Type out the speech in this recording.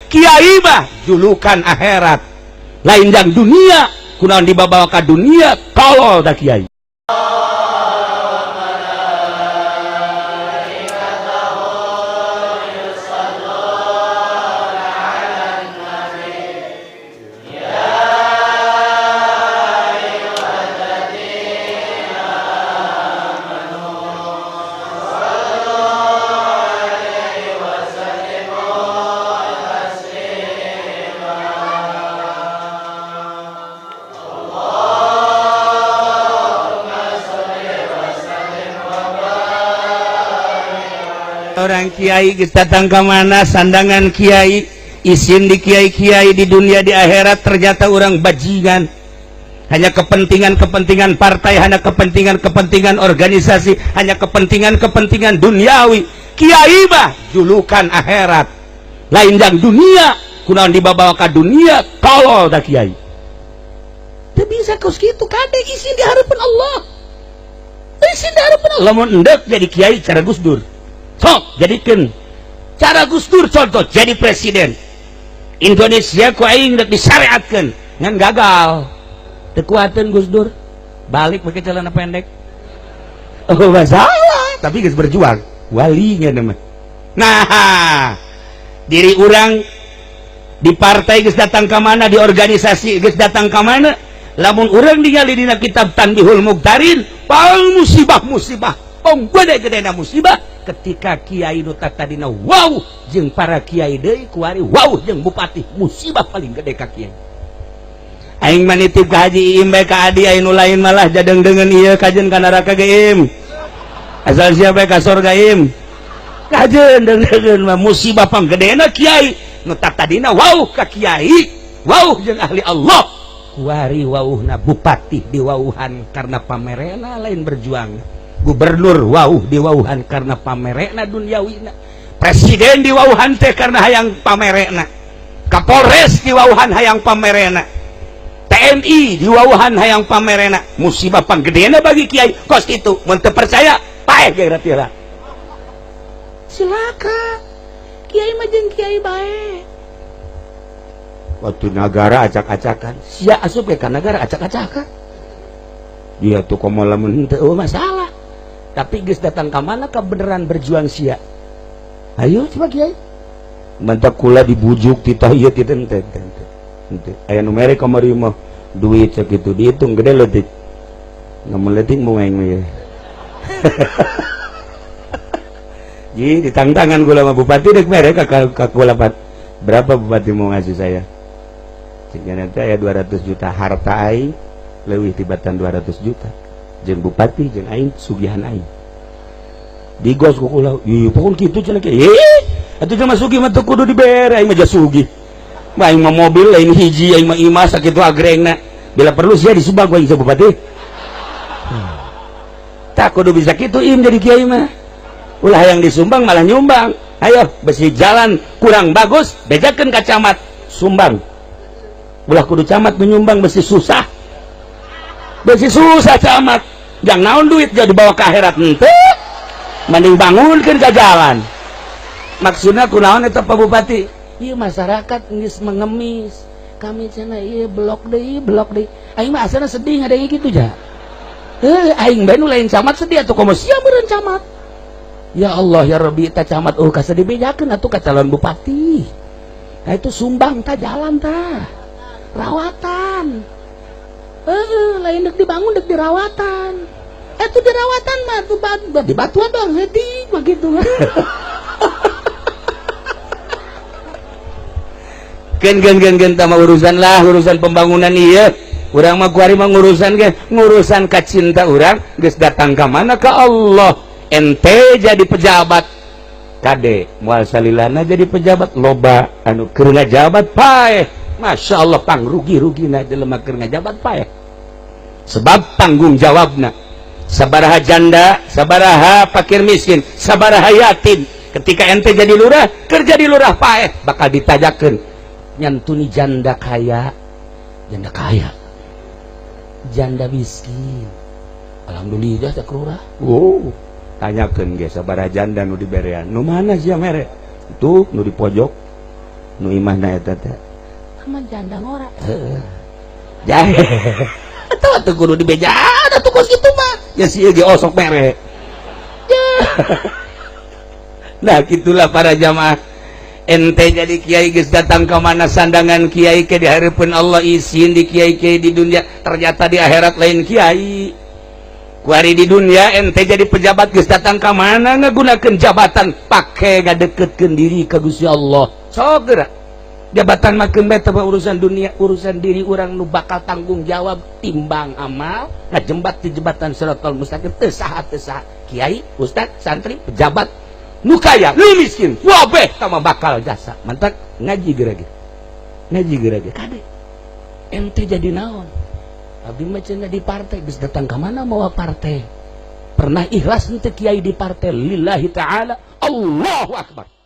kiai mah julukan akhirat lain yang dunia kunaon dibawa ke dunia tolol da kiai. Orang kiai geus datang ke mana sandangan kiai isin di kiai-kiai di dunia di akhirat ternyata orang bajingan hanya kepentingan partai hanya kepentingan organisasi hanya kepentingan duniawi. Kiai mah julukan akhirat lain yang dunia kunaon dibawa ke dunia tolol da kiai. Teu bisa kos kitu kade isin di harapan Allah lamun endek jadi kiai cara Gus Dur sok jadikan cara Gus Dur contoh jadi presiden Indonesia ku aing rek disyariatkeun ngan gagal teu kuateun Gus Dur balik pakai celana pendek oh masalah tapi geus berjuang walinya nama. Nah diri orang di partai geus datang ke mana di organisasi geus datang ke mana lamun orang ningali dina kitab Tanbihul Muqtarin pal musibah gede-gedena musibah ketika kiai nu tadina wow jeung para kiai deui kuari wow jeung bupati musibah paling gede ka kiai. Aing manitip ka Haji Iim bae ka adi anu lain malah jadeng-dengeun ieu kajeun ka neraka ge Iim. Asal siapa ka surga Iim. Kajeun dengeun mah musibah panggedena kiai nu tadina wow ka kiai wow jeung ahli Allah kuari wauhna bupati diwauhan karena pamerena lain berjuang. Gubernur wauh diwauhan karena pamerena duniawina, presiden diwauhan teh karena hayang pamerena, kapolres diwauhan hayang pamerena, TNI diwauhan hayang pamerena. Musibah panggedena bagi kiai kos itu mun teu percaya paeh ge ratira silaka kiai mah jeung kiai bae waktu negara acak-acakan sia asup ke negara acak-acakan dia tuh komo lamun teu masalah tapi geus datang ka mana ka beneran berjuang sia. Ayo coba kiai. Mantap kula dibujuk titah ieu ti teu. Aya nu mere kamari mah duit sakitu dihitung gede leutik. Namun leutik mau aing mah. Ji ditangtangan kula mah bupati deuk mere ka kula pat. Berapa bupati mau ngasih saya? Cenah teh aya 200 juta harta aing leuwih tibatan 200 juta. Jeung bupati jeung aing sugihan aing digos ku kula ieu pokon kitu cenah ge atuh mah sugih mah teu kudu dibere aing mah jah sugih mah aing mah mobil lain hiji aing mah imas sakitu agrengna bila perlu sia disumbang ku aing bupati tak kudu bisa kitu Im jadi kiai mah ulah yang disumbang malah nyumbang. Ayo besi jalan kurang bagus bejakeun ka camat sumbang ulah kudu camat menyumbang besi susah camat yang naon duit jadi bawa ke akhirat henteu mending bangunkeun ka jalan maksudna kunaon eta Pak Bupati ieu masyarakat geus mengemis kami cenah ieu blok deui aing mah asana sedih ngadenge kitu ja aing bae nu lain camat sedih atuh komo sia meureun camat ya Allah ya Rabbi eta camat kasedih bejakeun atuh ka calon bupati nah itu sumbang tah jalan tah rawatan lain dek dibangun dek dirawatan itu dirawatan mah tuh di batuan doang sedih begitu gen tama urusan pembangunan iya urang mah kuari mah ngurusan kacinta urang geus datang ka mana ka Allah ente jadi pejabat kade moal salilana jadi pejabat loba anu keur ngajabat paeh Masya Allah pangrugi-rugina jelema keur ngajabat paeh sebab tanggung jawabna sabaraha janda sabaraha fakir miskin sabaraha yatim ketika ente jadi lurah kerja di lurah paeh bakal ditajakeun nyantuni janda kaya janda miskin alhamdulillah tak lurah tanyakeun ge sabaraha janda nu diberean nu mana sia mere tuh nu di pojok nu imahna eta teh sama janda ngora jahe eta teh kudu di beja ada tuh kos kitu mah ya si ge osok mere nah gitulah para jamaah ente jadi kiai geus datang ke mana sandangan kiai ke di hareupeun Allah isin di kiai-kiai di dunia ternyata di akhirat lain kiai kuari di dunia ente jadi pejabat geus datang ke mana ngagunakeun jabatan pake ngadeukeutkeun diri ka Gusti Allah sok geura jabatan makeun bae teh urusan dunia urusan diri urang nu bakal tanggung jawab timbang amal ngajembat di jembatan Shiratal Mustaqim teu saha kiai ustad santri pejabat nu kaya nu miskin wabeh tama bakal jasa mantap ngaji geura-geura kade ente jadi naon abdi mah cenah di partai geus datang ka mana mawa partai pernah ikhlas henteu kiai di partai lillahi taala Allahu akbar